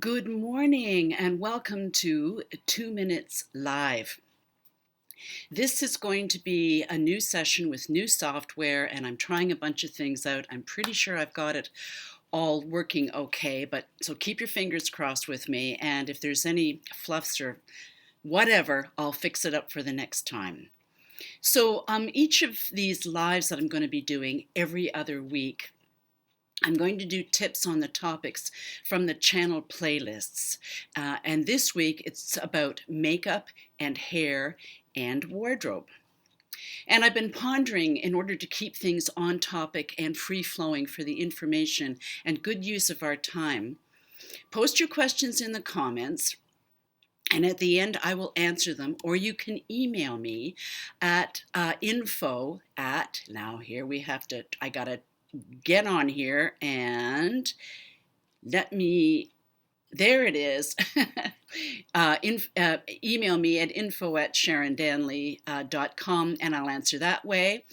Good morning and welcome to 2 Minutes Live. This is going to be a new session with new software, and I'm trying a bunch of things out. I'm pretty sure I've got it all working okay, but so keep your fingers crossed with me, and if there's any fluffs or whatever, I'll fix it up for the next time. So each of these lives that I'm going to be doing every other week, I'm going to do tips on the topics from the channel playlists. And this week it's about makeup and hair and wardrobe. And I've been pondering, in order to keep things on topic and free-flowing for the information and good use of our time, post your questions in the comments, and at the end I will answer them, or you can email me at info at, now here we have to, I gotta get on here and let me, there it is. Email me at info@sharondanley.com and I'll answer that way,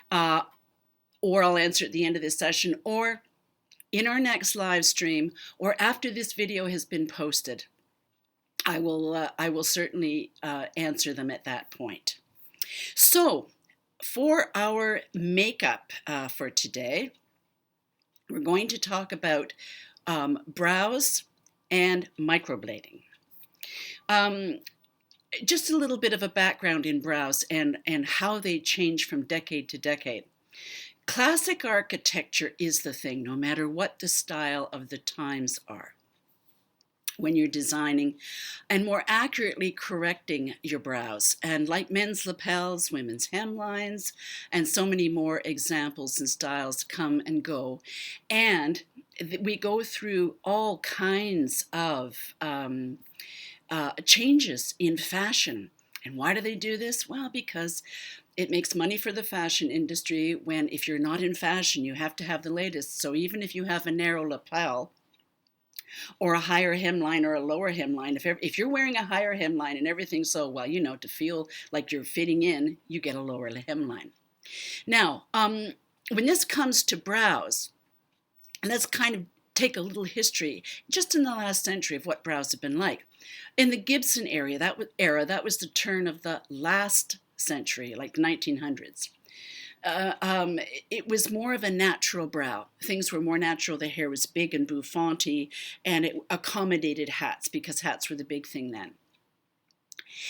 or I'll answer at the end of this session, or in our next live stream, or after this video has been posted. I will certainly answer them at that point. So for our makeup for today, we're going to talk about brows and microblading. Just a little bit of a background in brows and how they change from decade to decade. Classic architecture is the thing, no matter what the style of the times are, when you're designing and more accurately correcting your brows. And like men's lapels, women's hemlines, and so many more examples and styles come and go. And we go through all kinds of changes in fashion. And why do they do this? Well, because it makes money for the fashion industry when, if you're not in fashion, you have to have the latest. So even if you have a narrow lapel, or a higher hemline or a lower hemline, if you're wearing a higher hemline and everything's so, well, to feel like you're fitting in, you get a lower hemline. Now, when this comes to brows, let's kind of take a little history just in the last century of what brows have been like. In the Gibson era, that was the turn of the last century, like 1900s. It was more of a natural brow. Things were more natural. The hair was big and bouffanty, and it accommodated hats because hats were the big thing then.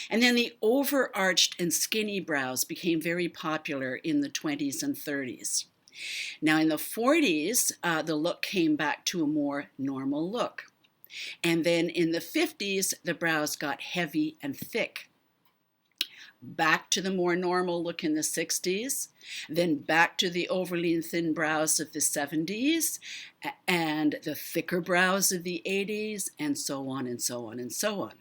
And then the overarched and skinny brows became very popular in the 20s and 30s. Now in the 40s, the look came back to a more normal look. And then in the 50s, the brows got heavy and thick. Back to the more normal look in the 60s, then back to the overly thin brows of the 70s, and the thicker brows of the 80s, and so on and so on and so on.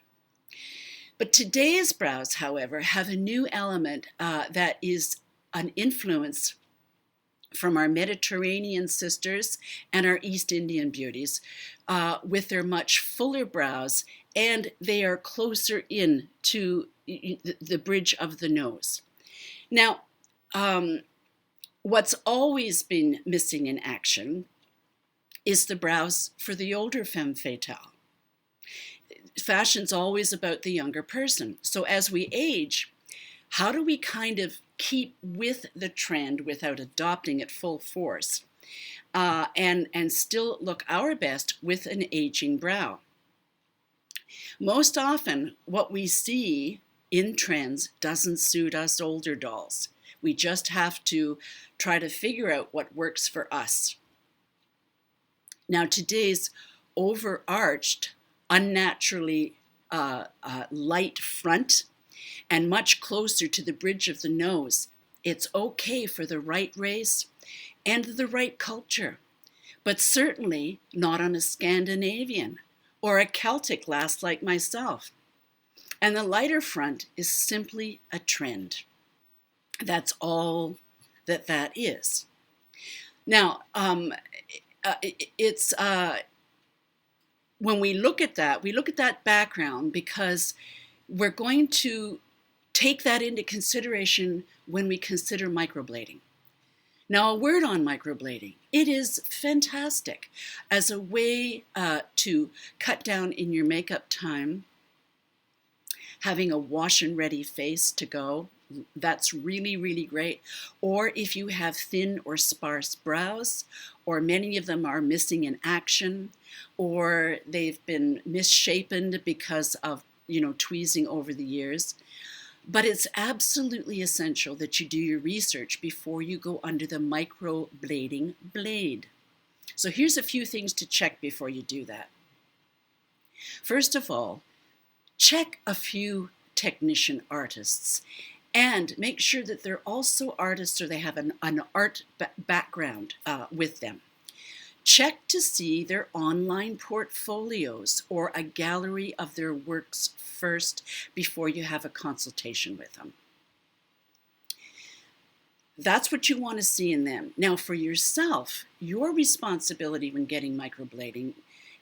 But today's brows, however, have a new element that is an influence from our Mediterranean sisters and our East Indian beauties, with their much fuller brows, and they are closer in to the bridge of the nose. Now, what's always been missing in action is the brows for the older femme fatale. Fashion's always about the younger person. So as we age, how do we kind of keep with the trend without adopting it full force, and still look our best with an aging brow? Most often, what we see in trends doesn't suit us older dolls. We just have to try to figure out what works for us. Now, today's overarched, unnaturally light front and much closer to the bridge of the nose, it's okay for the right race and the right culture, but certainly not on a Scandinavian or a Celtic lass like myself. And the lighter front is simply a trend. That's all that is. Now, when we look at that background, because we're going to take that into consideration when we consider microblading. Now, a word on microblading. It is fantastic as a way to cut down in your makeup time. Having a wash and ready face to go, that's really, really great. Or if you have thin or sparse brows, or many of them are missing in action, or they've been misshapen because of, tweezing over the years. But it's absolutely essential that you do your research before you go under the microblading blade. So here's a few things to check before you do that. First of all, check a few technician artists and make sure that they're also artists or they have an art background with them. Check to see their online portfolios or a gallery of their works first before you have a consultation with them. That's what you want to see in them. Now for yourself, your responsibility when getting microblading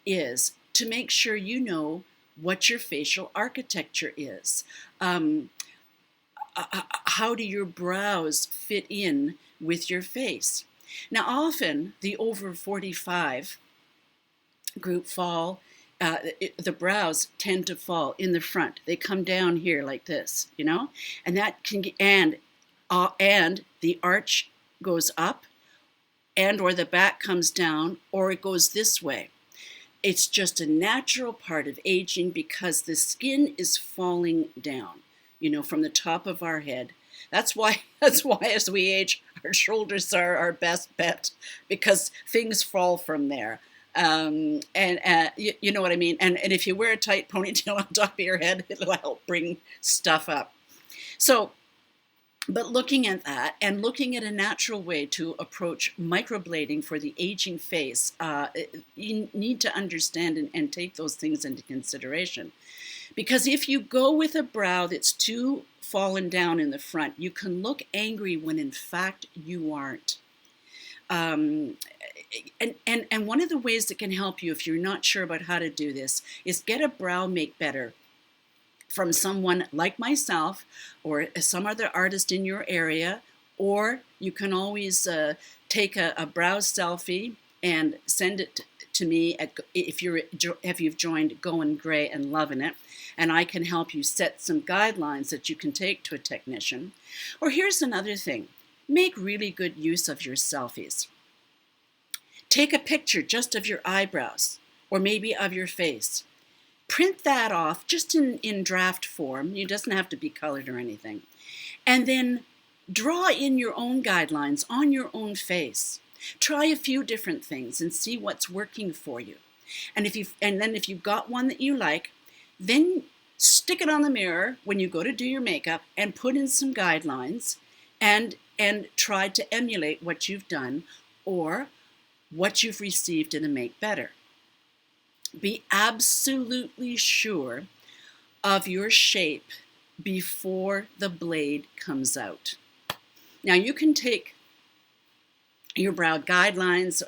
is to make sure you know what your facial architecture is. How do your brows fit in with your face? Now, often the over 45 group fall, the brows tend to fall in the front. They come down here like this, and that can get, and the arch goes up, and or the back comes down, or it goes this way. It's just a natural part of aging because the skin is falling down, from the top of our head. That's why as we age, our shoulders are our best bet because things fall from there. You know what I mean? And if you wear a tight ponytail on top of your head, it'll help bring stuff up. So, but looking at that and looking at a natural way to approach microblading for the aging face, you need to understand and take those things into consideration. Because if you go with a brow that's too fallen down in the front, you can look angry when in fact you aren't. And one of the ways that can help you if you're not sure about how to do this is get a brow make better from someone like myself or some other artist in your area, or you can always take a brow selfie and send it to me if you've joined Going Gray and loving it, and I can help you set some guidelines that you can take to a technician. Or here's another thing, make really good use of your selfies. Take a picture just of your eyebrows or maybe of your face. Print that off just in draft form. It doesn't have to be colored or anything. And then draw in your own guidelines on your own face. Try a few different things and see what's working for you. And then if you've got one that you like, then stick it on the mirror when you go to do your makeup and put in some guidelines and try to emulate what you've done or what you've received in a make better. Be absolutely sure of your shape before the blade comes out. Now you can take your brow guidelines,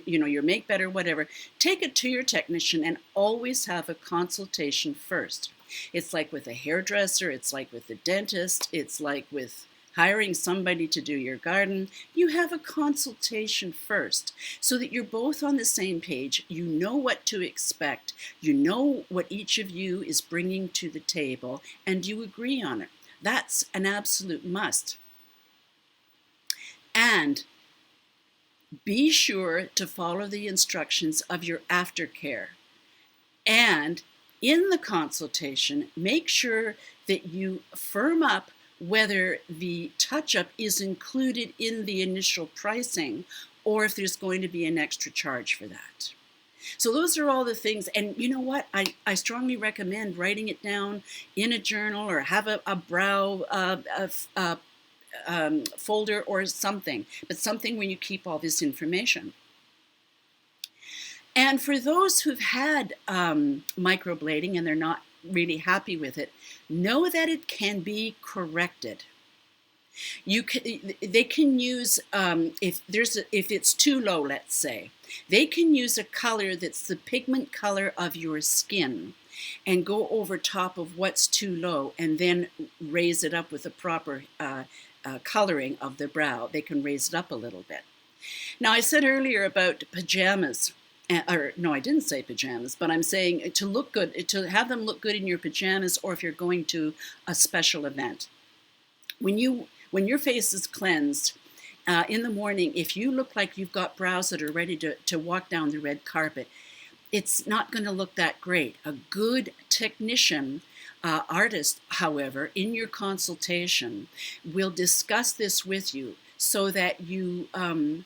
your make better, whatever, take it to your technician and always have a consultation first. It's like with a hairdresser, it's like with a dentist, it's like with hiring somebody to do your garden. You have a consultation first so that you're both on the same page. You know what to expect. You know what each of you is bringing to the table and you agree on it. That's an absolute must. And be sure to follow the instructions of your aftercare. And in the consultation, make sure that you firm up whether the touch-up is included in the initial pricing or if there's going to be an extra charge for that. So those are all the things, and you know what? I strongly recommend writing it down in a journal or have a brow folder or something, but something where you keep all this information. And for those who've had microblading and they're not really happy with it, know that it can be corrected. They can use if it's too low, let's say, they can use a color that's the pigment color of your skin and go over top of what's too low and then raise it up with the proper coloring of the brow. They can raise it up a little bit. Now, I said earlier about pajamas, or no, I didn't say pajamas, but I'm saying to look good, to have them look good in your pajamas, or if you're going to a special event. When your face is cleansed in the morning, if you look like you've got brows that are ready to walk down the red carpet, it's not going to look that great. A good technician, artist, however, in your consultation will discuss this with you so that you,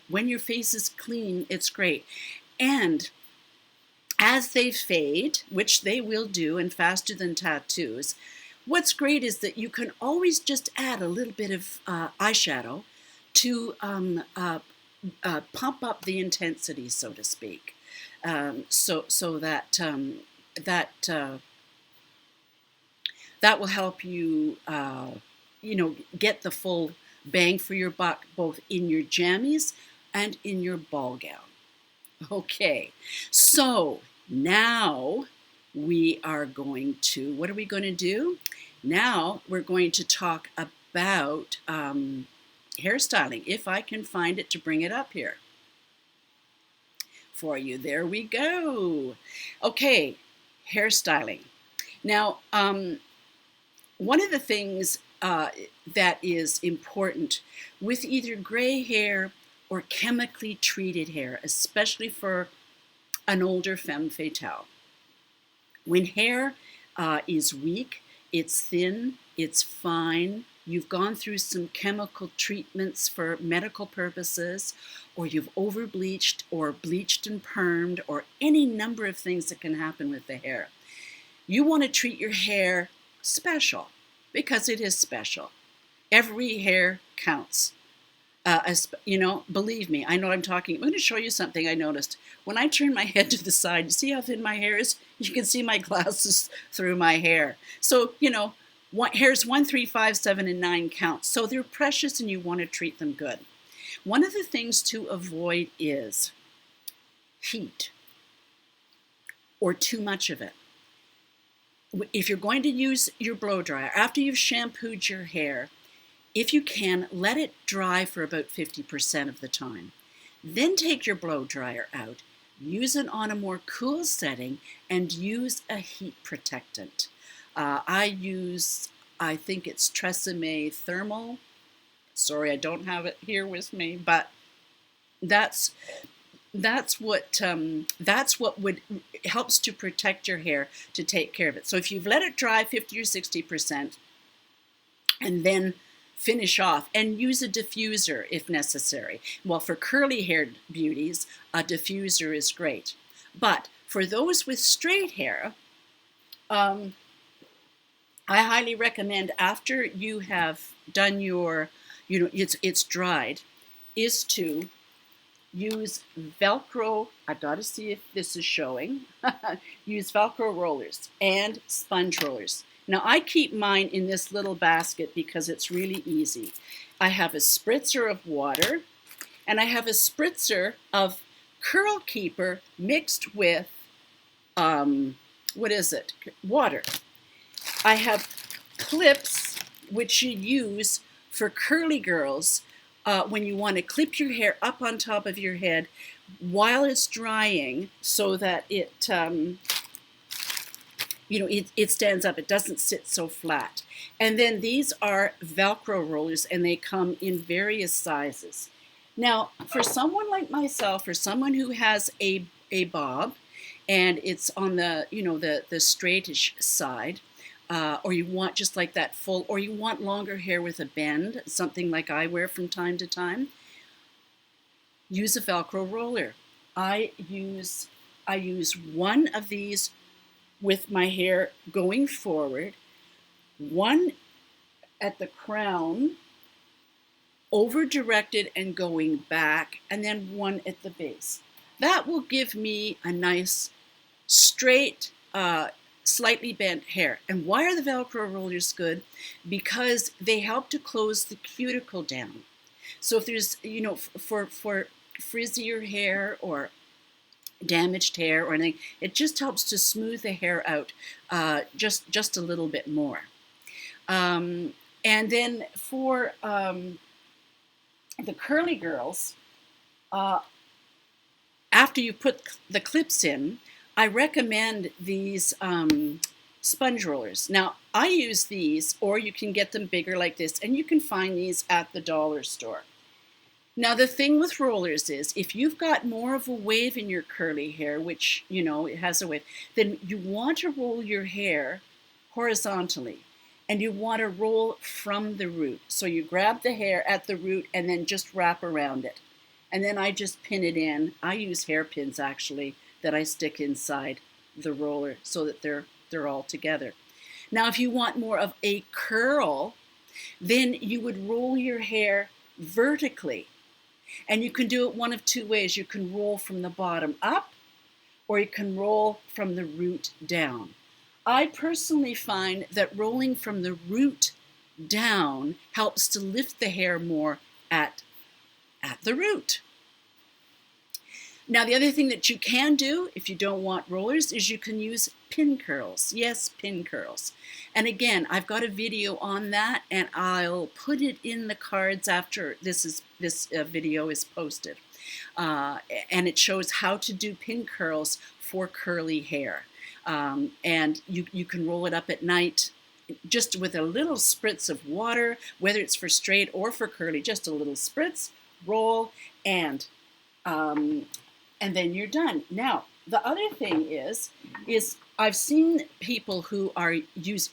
when your face is clean, it's great. And as they fade, which they will do, and faster than tattoos, what's great is that you can always just add a little bit of eyeshadow to pump up the intensity, so to speak, so that that will help you, get the full bang for your buck, both in your jammies and in your ball gown. Okay, so now we are going to, what are we going to do? Now we're going to talk about hairstyling, if I can find it to bring it up here for you. There we go. Okay, hairstyling. Now, one of the things that is important with either gray hair or chemically treated hair, especially for an older femme fatale, when hair is weak, it's thin, it's fine, you've gone through some chemical treatments for medical purposes, or you've over bleached or bleached and permed, or any number of things that can happen with the hair. You want to treat your hair special, because it is special. Every hair counts. Believe me, I know I'm talking. I'm going to show you something I noticed. When I turn my head to the side, you see how thin my hair is? You can see my glasses through my hair. So, hairs 1, 3, 5, 7, and 9 count. So they're precious and you want to treat them good. One of the things to avoid is heat or too much of it. If you're going to use your blow dryer, after you've shampooed your hair, if you can, let it dry for about 50% of the time. Then take your blow dryer out, use it on a more cool setting, and use a heat protectant. I think it's Tresemme Thermal. Sorry, I don't have it here with me, but that's what helps to protect your hair, to take care of it. So if you've let it dry 50 or 60%, and then finish off, and use a diffuser if necessary. Well, for curly-haired beauties, a diffuser is great. But for those with straight hair, I highly recommend, after you have done your, it's dried, is to use Velcro. I've got to see if this is showing. Use Velcro rollers and sponge rollers. Now, I keep mine in this little basket because it's really easy. I have a spritzer of water, and I have a spritzer of Curl Keeper mixed with, water. I have clips, which you use for curly girls when you want to clip your hair up on top of your head while it's drying, so that it stands up. It doesn't sit so flat. And then these are Velcro rollers, and they come in various sizes. Now, for someone like myself, or someone who has a bob, and it's on the straightish side, or you want just like that full, or you want longer hair with a bend, something like I wear from time to time, use a Velcro roller. I use one of these with my hair going forward, one at the crown, over directed and going back, and then one at the base. That will give me a nice, straight, slightly bent hair. And why are the Velcro rollers good? Because they help to close the cuticle down. So if there's, for frizzier hair or damaged hair or anything, it just helps to smooth the hair out just a little bit more. And then for the curly girls, Uh, After you put the clips in, I recommend these sponge rollers. Now, I use these, or you can get them bigger like this, and you can find these at the dollar store. Now, the thing with rollers is if you've got more of a wave in your curly hair, which, you know, it has a wave, then you want to roll your hair horizontally, and you want to roll from the root. So you grab the hair at the root and then just wrap around it. And then I just pin it in. I use hairpins actually that I stick inside the roller so that they're all together. Now, if you want more of a curl, then you would roll your hair vertically. And you can do it one of two ways. You can roll from the bottom up, or you can roll from the root down. I personally find that rolling from the root down helps to lift the hair more at the root. Now, the other thing that you can do if you don't want rollers is you can use pin curls. Yes, pin curls. And again, I've got a video on that, and I'll put it in the cards after this video is posted. And it shows how to do pin curls for curly hair. And you can roll it up at night just with a little spritz of water, whether it's for straight or for curly, just a little spritz, roll, and then you're done. Now, the other thing is I've seen people who are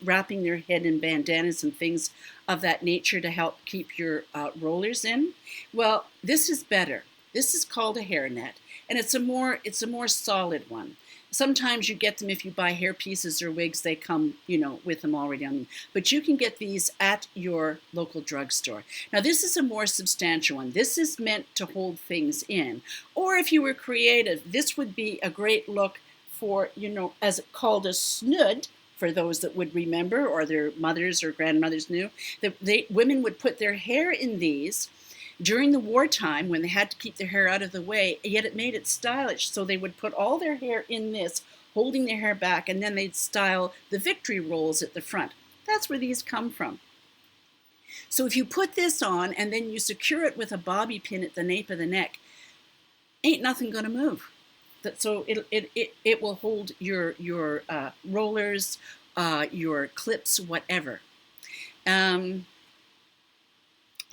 wrapping their head in bandanas and things of that nature to help keep your rollers in. Well, this is better. This is called a hairnet, and it's a more solid one. Sometimes you get them if you buy hair pieces or wigs, they come, you know, with them already on them. But you can get these at your local drugstore. Now, this is a more substantial one. This is meant to hold things in. Or if you were creative, this would be a great look for, you know, as it called a snood, for those that would remember, or their mothers or grandmothers knew, that women would put their hair in these during the wartime when they had to keep their hair out of the way, yet it made it stylish. So they would put all their hair in this, holding their hair back, and then they'd style the victory rolls at the front. That's where these come from. So if you put this on and then you secure it with a bobby pin at the nape of the neck, ain't nothing going to move. So it will hold your rollers, your clips, whatever.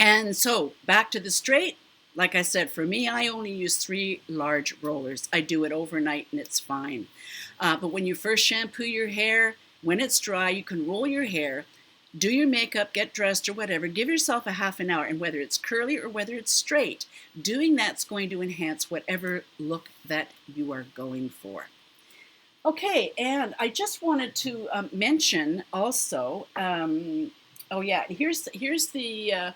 And so back to the straight, like I said, for me, I only use 3 large rollers. I do it overnight and it's fine. But when you first shampoo your hair, when it's dry, you can roll your hair, do your makeup, get dressed or whatever, give yourself a half an hour, and whether it's curly or whether it's straight, doing that's going to enhance whatever look that you are going for. Okay, and I just wanted to mention also, oh yeah, here's the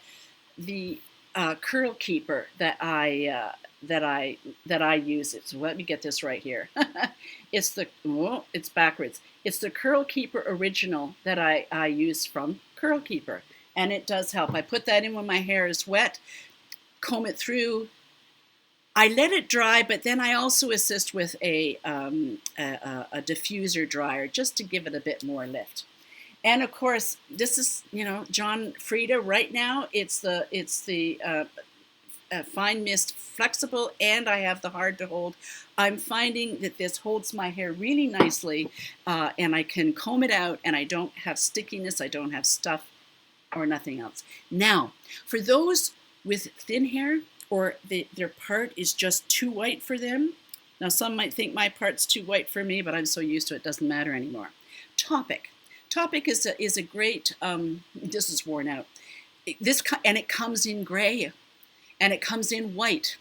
curl keeper that I use. It. So let me get this right here. It's backwards. It's the Curl Keeper Original that I use from Curl Keeper, and it does help. I put that in when my hair is wet, comb it through. I let it dry, but then I also assist with a diffuser dryer just to give it a bit more lift. And of course, this is, you know, John Frieda right now. It's the Fine Mist Flexible, and I have the Hard to Hold. I'm finding that this holds my hair really nicely, and I can comb it out, and I don't have stickiness, I don't have stuff or nothing else. Now, for those with thin hair, or their part is just too white for them, now some might think my part's too white for me, but I'm so used to it, it doesn't matter anymore. Topic is a great, this is worn out. And it comes in gray, and it comes in white.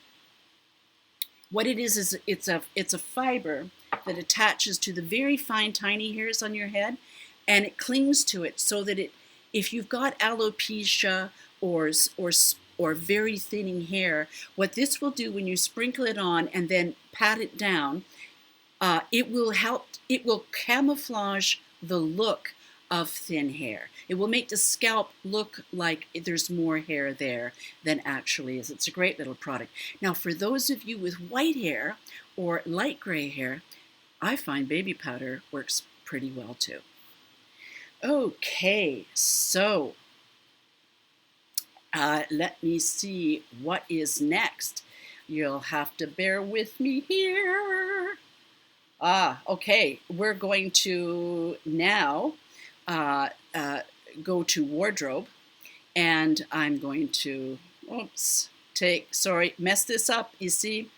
What it is it's a fiber that attaches to the very fine, tiny hairs on your head, and it clings to it so that if you've got alopecia or very thinning hair, what this will do when you sprinkle it on and then pat it down, it will camouflage the look of thin hair. It will make the scalp look like there's more hair there than actually is. It's a great little product. Now, for those of you with white hair or light gray hair, I find baby powder works pretty well too. Okay, so let me see what is next. You'll have to bear with me here. Okay, we're going to now go to wardrobe, and I'm going to, mess this up, you see.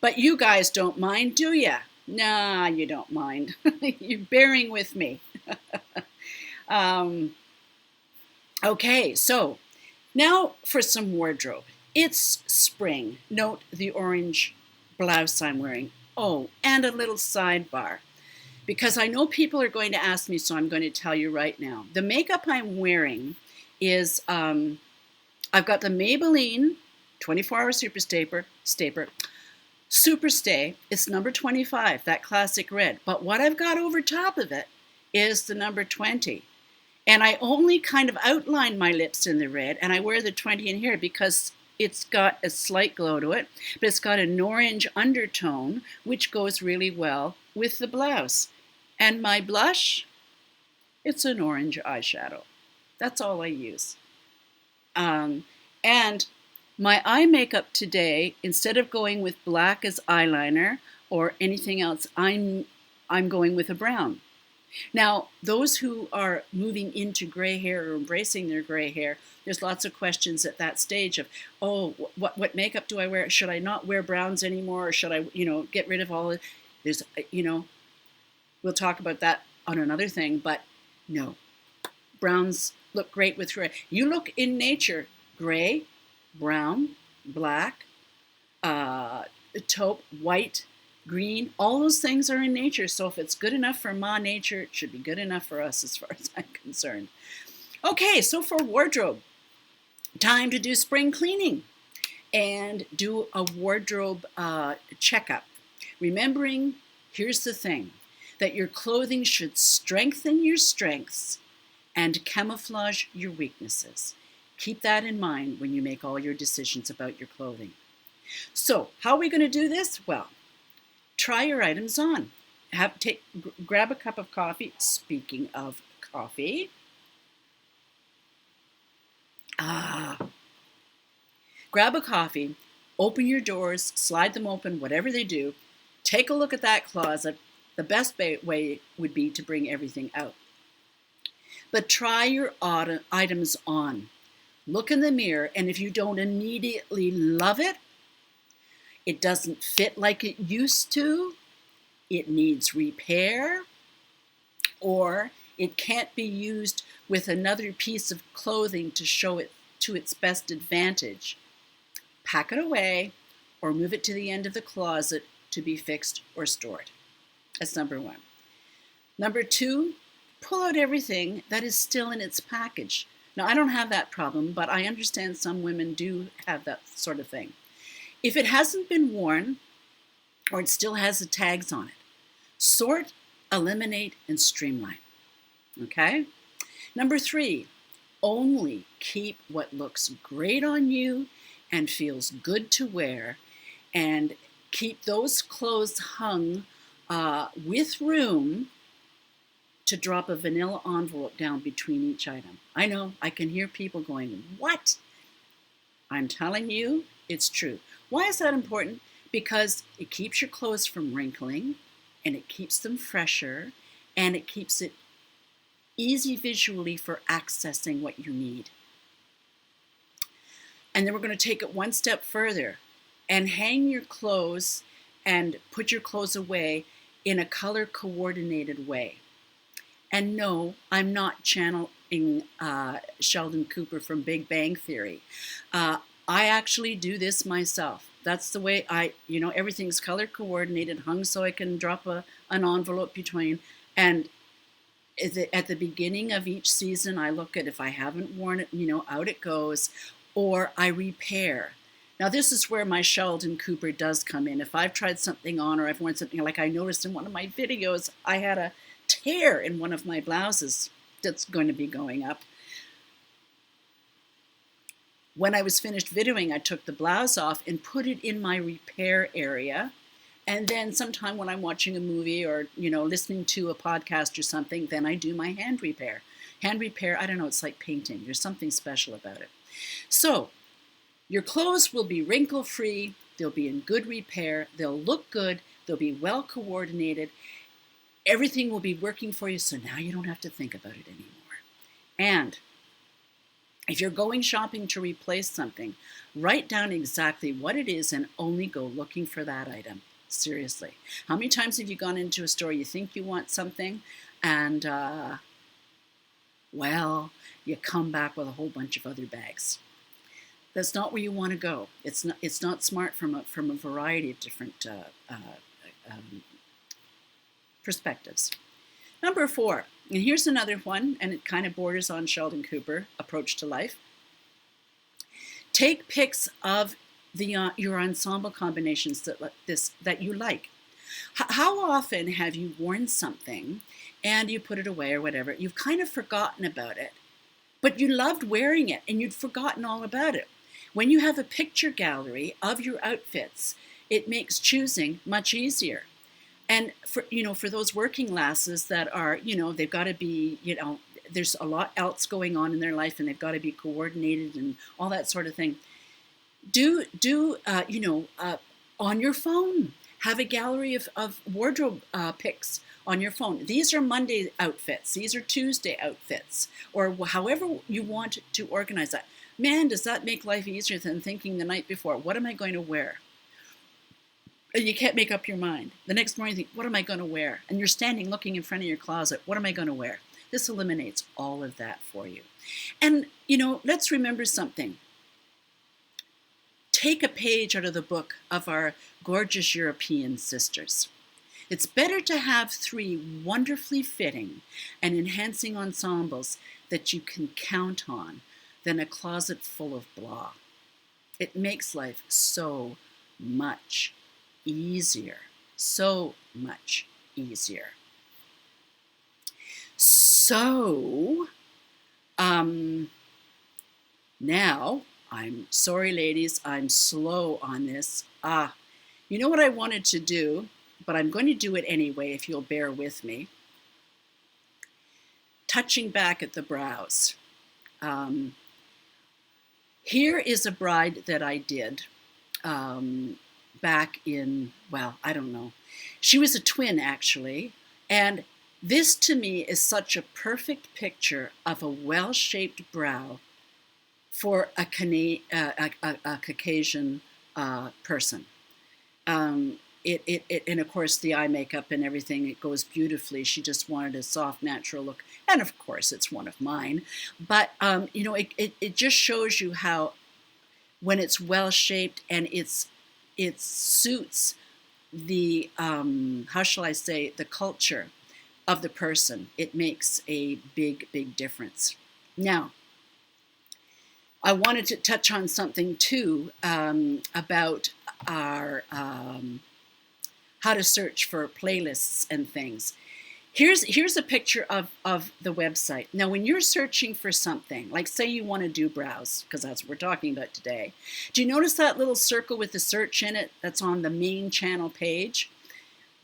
But you guys don't mind, do ya? Nah, you don't mind. You're bearing with me. Okay, so now for some wardrobe. It's spring. Note the orange blouse I'm wearing. Oh, and a little sidebar, because I know people are going to ask me, so I'm going to tell you right now. The makeup I'm wearing is, I've got the Maybelline 24-hour Super Stay. It's number 25, that classic red. But what I've got over top of it is the number 20. And I only kind of outline my lips in the red, and I wear the 20 in here because it's got a slight glow to it, but it's got an orange undertone, which goes really well with the blouse. And my blush, it's an orange eyeshadow. That's all I use. And my eye makeup today, instead of going with black as eyeliner or anything else, I'm going with a brown. Now, those who are moving into gray hair or embracing their gray hair, there's lots of questions at that stage of, oh, what makeup do I wear? Should I not wear browns anymore? Or should I, get rid of all of, there's, we'll talk about that on another thing, but no. Browns look great with gray. You look in nature, gray, brown, black, taupe, white, green, all those things are in nature. So if it's good enough for Ma Nature, it should be good enough for us as far as I'm concerned. Okay, so for wardrobe, time to do spring cleaning and do a wardrobe checkup. Remembering, here's the thing, that your clothing should strengthen your strengths and camouflage your weaknesses. Keep that in mind when you make all your decisions about your clothing. So, how are we going to do this? Well, try your items on. Grab a cup of coffee. Speaking of coffee. Grab a coffee, open your doors, slide them open, whatever they do. Take a look at that closet. The best way would be to bring everything out. But try your items on. Look in the mirror, and if you don't immediately love it, it doesn't fit like it used to, it needs repair, or it can't be used with another piece of clothing to show it to its best advantage, pack it away or move it to the end of the closet to be fixed or stored. That's number one. Number two, pull out everything that is still in its package. Now, I don't have that problem, but I understand some women do have that sort of thing. If it hasn't been worn, or it still has the tags on it, sort, eliminate, and streamline. Okay? Number three, only keep what looks great on you and feels good to wear, and keep those clothes hung with room to drop a vanilla envelope down between each item. I know, I can hear people going, what? I'm telling you, it's true. Why is that important? Because it keeps your clothes from wrinkling, and it keeps them fresher, and it keeps it easy visually for accessing what you need. And then we're going to take it one step further and hang your clothes and put your clothes away in a color coordinated way. And no, I'm not channeling Sheldon Cooper from Big Bang Theory. I actually do this myself. That's the way everything's color coordinated, hung so I can drop an envelope between. And at the beginning of each season, I look at if I haven't worn it, out it goes, or I repair. Now, this is where my Sheldon Cooper does come in. If I've tried something on or I've worn something, like I noticed in one of my videos, I had a tear in one of my blouses that's going to be going up. When I was finished videoing, I took the blouse off and put it in my repair area. And then sometime when I'm watching a movie or, listening to a podcast or something, then I do my hand repair. Hand repair, I don't know, it's like painting. There's something special about it. So your clothes will be wrinkle-free, they'll be in good repair, they'll look good, they'll be well coordinated, everything will be working for you, so now you don't have to think about it anymore. And if you're going shopping to replace something, write down exactly what it is and only go looking for that item. Seriously. How many times have you gone into a store, you think you want something, and well, you come back with a whole bunch of other bags. That's not where you want to go. It's not smart from a variety of different perspectives. Number 4, and here's another one, and it kind of borders on Sheldon Cooper approach to life. Take pics of your ensemble combinations that you like. How often have you worn something and you put it away or whatever? You've kind of forgotten about it, but you loved wearing it and you'd forgotten all about it. When you have a picture gallery of your outfits, it makes choosing much easier. And for those working lasses that are, they've got to be, there's a lot else going on in their life and they've got to be coordinated and all that sort of thing. On your phone, have a gallery of wardrobe pics on your phone. These are Monday outfits. These are Tuesday outfits, or however you want to organize that. Man, does that make life easier than thinking the night before, what am I going to wear? And you can't make up your mind. The next morning you think, what am I going to wear? And you're standing looking in front of your closet. What am I going to wear? This eliminates all of that for you. And, let's remember something. Take a page out of the book of our gorgeous European sisters. It's better to have 3 wonderfully fitting and enhancing ensembles that you can count on than a closet full of blah. It makes life so much easier. So much easier. So, now, I'm sorry, ladies, I'm slow on this. You know what I wanted to do, but I'm going to do it anyway if you'll bear with me. Touching back at the brows. Here is a bride that I did back in, I don't know. She was a twin, actually, and this to me is such a perfect picture of a well-shaped brow for a Caucasian person. And of course the eye makeup and everything, it goes beautifully. She just wanted a soft, natural look. And of course it's one of mine. But, it just shows you how when it's well-shaped and it suits the, how shall I say, the culture of the person, it makes a big, big difference. Now, I wanted to touch on something too about our how to search for playlists and things. Here's a picture of the website. Now, when you're searching for something, like say you want to do brows, because that's what we're talking about today, do you notice that little circle with the search in it that's on the main channel page?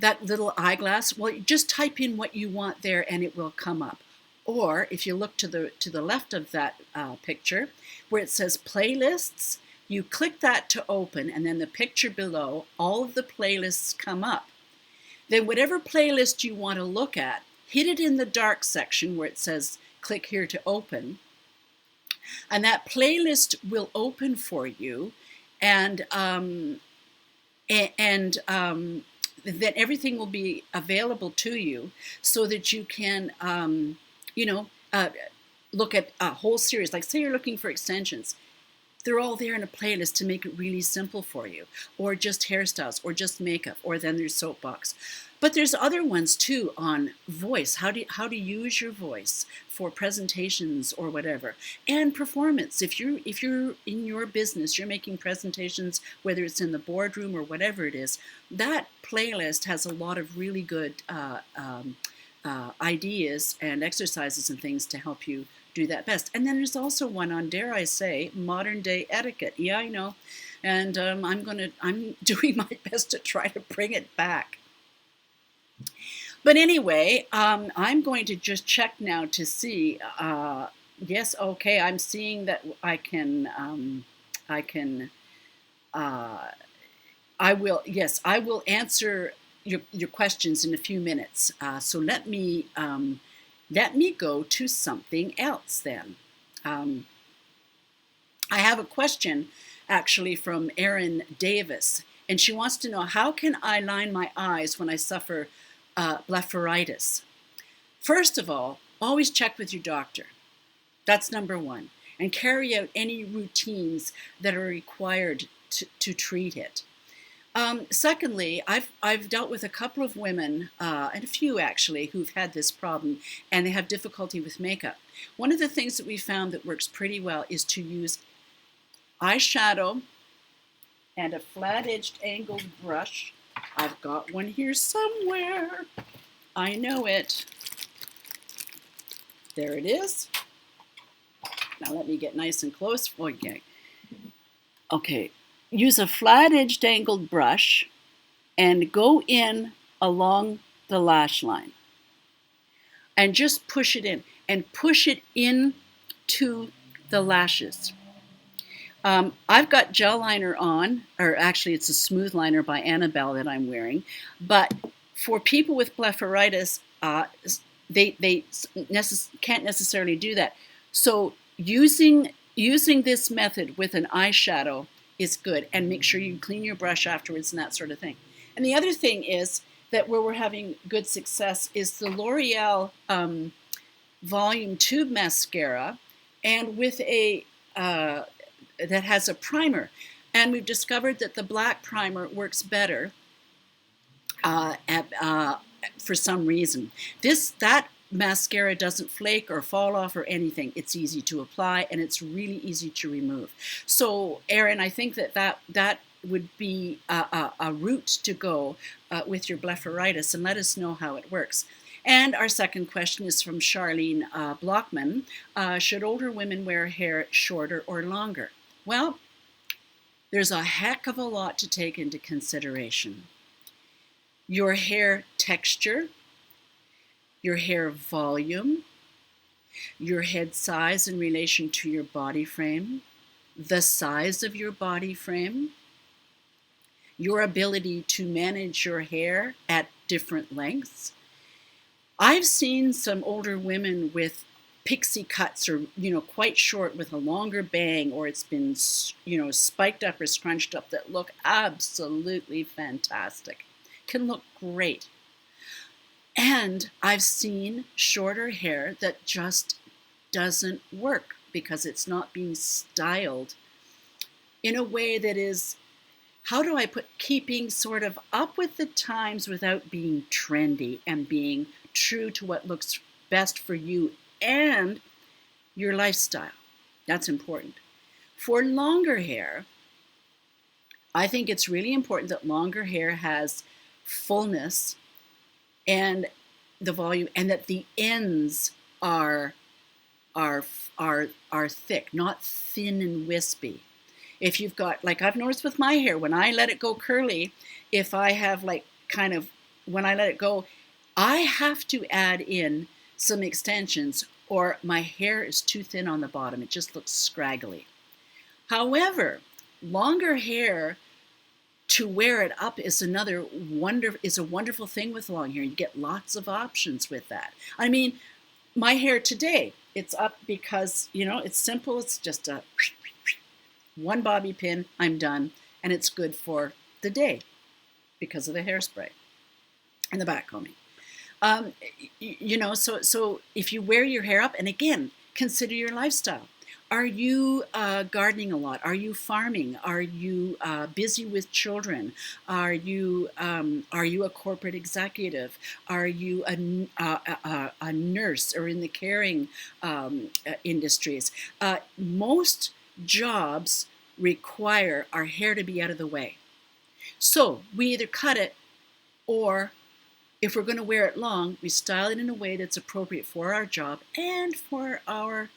That little eyeglass? Well, you just type in what you want there and it will come up. Or if you look to the left of that picture, where it says playlists, you click that to open, and then the picture below, all of the playlists come up. Then whatever playlist you want to look at, hit it in the dark section where it says click here to open, and that playlist will open for you, and then everything will be available to you so that you can look at a whole series. Like say you're looking for extensions. They're all there in a playlist to make it really simple for you. Or just hairstyles, or just makeup, or then there's soapbox. But there's other ones too on voice, how to use your voice for presentations or whatever. And performance. If you're in your business, you're making presentations, whether it's in the boardroom or whatever it is, that playlist has a lot of really good ideas and exercises and things to help you do that best. And then there's also one on, dare I say, modern day etiquette. Yeah, I know. And I'm doing my best to try to bring it back. But anyway, I'm going to just check now to see. Yes, okay, I'm seeing that I can I will, yes, I will answer your questions in a few minutes. So let me go to something else then. Um, I have a question actually from Erin Davis, and she wants to know, how can I line my eyes when I suffer blepharitis? First of all, always check with your doctor. That's number one. And carry out any routines that are required to treat it. Secondly, I've dealt with a couple of women, and a few actually, who've had this problem, and they have difficulty with makeup. One of the things that we found that works pretty well is to use eyeshadow and a flat-edged angled brush. I've got one here somewhere. I know it. There it is. Now let me get nice and close. Okay. Okay. Use a flat-edged angled brush and go in along the lash line. And just push it in. And push it in to the lashes. I've got gel liner on, or actually it's a smooth liner by Annabelle that I'm wearing. But for people with blepharitis, they can't necessarily do that. So using this method with an eyeshadow is good, and make sure you clean your brush afterwards and that sort of thing. And the other thing is that where we're having good success is the L'Oreal Volume Tube Mascara, and with a that has a primer. And we've discovered that the black primer works better for some reason. That mascara doesn't flake or fall off or anything. It's easy to apply, and it's really easy to remove. So, Erin, I think that would be a route to go with your blepharitis, and let us know how it works. And our second question is from Charlene Blockman. Should older women wear hair shorter or longer? Well, there's a heck of a lot to take into consideration. Your hair texture, your hair volume, your head size in relation to your body frame, the size of your body frame, your ability to manage your hair at different lengths. I've seen some older women with pixie cuts, or quite short with a longer bang, or it's been spiked up or scrunched up, that look absolutely fantastic. Can look great. And I've seen shorter hair that just doesn't work because it's not being styled in a way that is, how do I put, keeping sort of up with the times without being trendy and being true to what looks best for you and your lifestyle. That's important. For longer hair, I think it's really important that longer hair has fullness and the volume, and that the ends are thick, not thin and wispy. If you've got, like I've noticed with my hair, when I let it go curly, if I have when I let it go, I have to add in some extensions, or my hair is too thin on the bottom. It just looks scraggly. However, longer hair, to wear it up is a wonderful thing with long hair. You get lots of options with that. I mean, my hair today, it's up because, it's simple. It's just a one bobby pin, I'm done, and it's good for the day because of the hairspray and the back combing. So if you wear your hair up, and again, consider your lifestyle. Are you gardening a lot? Are you farming? Are you busy with children? Are you a corporate executive? Are you a nurse or in the caring industries? Most jobs require our hair to be out of the way. So we either cut it, or if we're going to wear it long, we style it in a way that's appropriate for our job and for our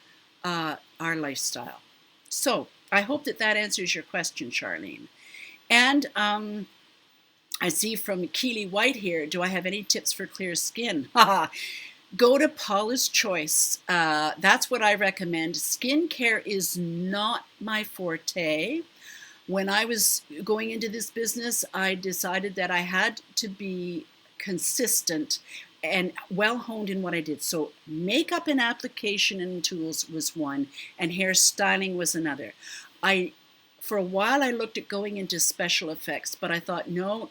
lifestyle. So I hope that answers your question, Charlene. And I see from Keely White here, do I have any tips for clear skin? Go to Paula's Choice. That's what I recommend. Skincare is not my forte. When I was going into this business, I decided that I had to be consistent and well honed in what I did. So makeup and application and tools was one, and hairstyling was another. I, for a while, I looked at going into special effects, but I thought, no,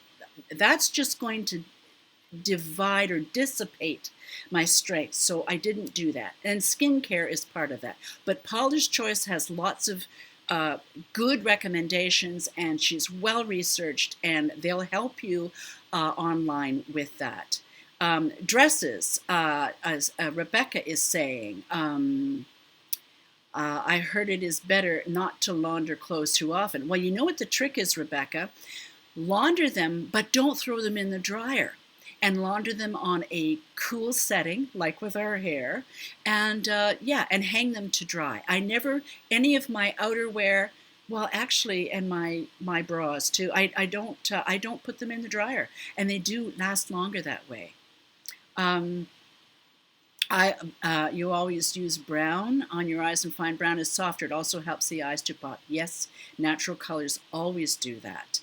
that's just going to divide or dissipate my strengths. So I didn't do that. And skincare is part of that. But Paula's Choice has lots of good recommendations, and she's well researched, and they'll help you online with that. Dresses, as Rebecca is saying, I heard it is better not to launder clothes too often. Well, you know what the trick is, Rebecca? Launder them, but don't throw them in the dryer. And launder them on a cool setting, like with our hair, and and hang them to dry. I never, any of my outerwear, well, actually, and my bras too, I don't put them in the dryer, and they do last longer that way. You always use brown on your eyes and find brown is softer. It also helps the eyes to pop. Yes, natural colors always do that.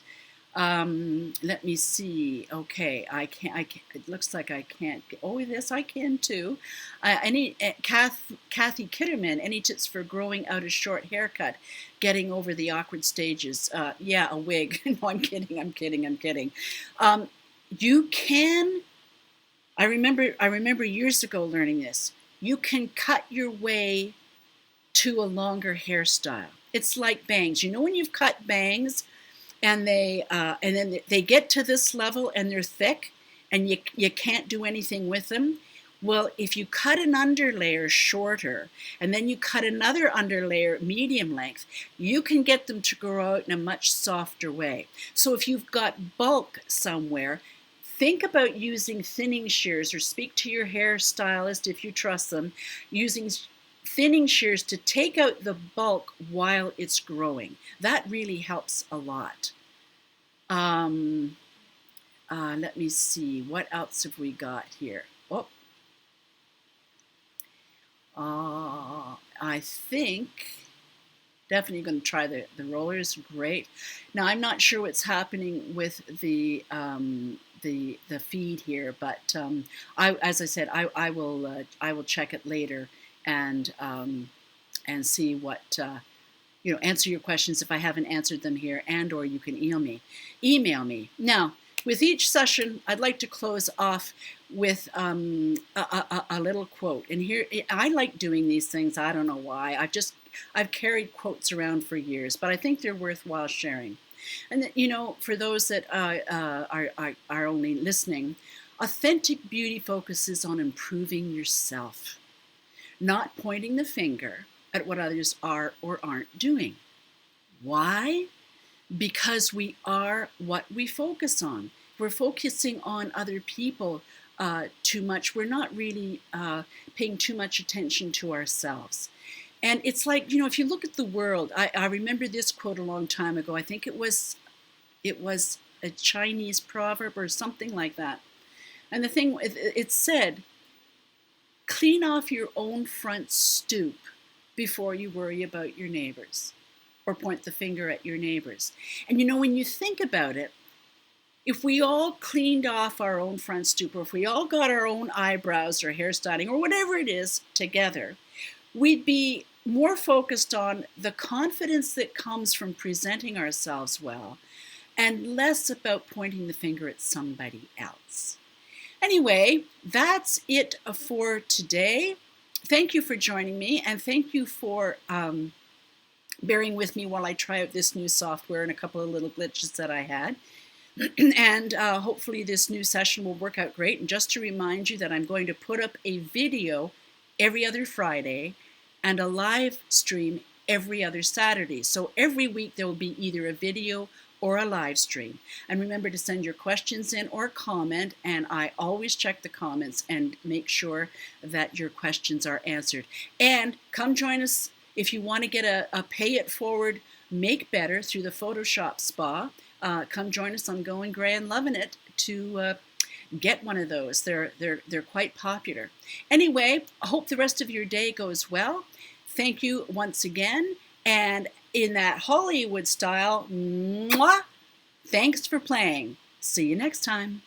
Let me see. Okay, I can't. It looks like I can't. Oh, yes, I can too. Kathy Kitterman. Any tips for growing out a short haircut, getting over the awkward stages? Yeah, a wig. No, I'm kidding. I'm kidding. I'm kidding. You can. I remember years ago learning this. You can cut your way to a longer hairstyle. It's like bangs. You know when you've cut bangs, and then they get to this level and they're thick, and you can't do anything with them. Well, if you cut an underlayer shorter and then you cut another underlayer medium length, you can get them to grow out in a much softer way. So if you've got bulk somewhere, think about using thinning shears, or speak to your hairstylist if you trust them, using thinning shears to take out the bulk while it's growing. That really helps a lot. Let me see, what else have we got here? Oh, I think definitely going to try the rollers. Great. Now I'm not sure what's happening with the feed here, but as I said, I will check it later and see what answer your questions if I haven't answered them here, or you can email me. Now, with each session, I'd like to close off with a little quote. And here, I like doing these things. I don't know why. I've carried quotes around for years, but I think they're worthwhile sharing. And for those that are only listening, authentic beauty focuses on improving yourself, not pointing the finger at what others are or aren't doing. Why? Because we are what we focus on. We're focusing on other people too much. We're not really paying too much attention to ourselves. And it's like, if you look at the world, I remember this quote a long time ago. I think it was a Chinese proverb or something like that. And the thing, it said, clean off your own front stoop before you worry about your neighbors or point the finger at your neighbors. And when you think about it, if we all cleaned off our own front stoop, or if we all got our own eyebrows or hairstyling or whatever it is together, we'd be more focused on the confidence that comes from presenting ourselves well and less about pointing the finger at somebody else. Anyway, that's it for today. Thank you for joining me, and thank you for bearing with me while I try out this new software and a couple of little glitches that I had. And hopefully this new session will work out great. And just to remind you that I'm going to put up a video every other Friday and a live stream every other Saturday. So every week there will be either a video or a live stream. And remember to send your questions in or comment, and I always check the comments and make sure that your questions are answered. And come join us if you want to get a pay it forward, make better through the Photoshop spa. Come join us on Going Gray and Loving It to get one of those. They're quite popular. Anyway, I hope the rest of your day goes well. Thank you once again, and in that Hollywood style. Mwah! Thanks for playing. See you next time.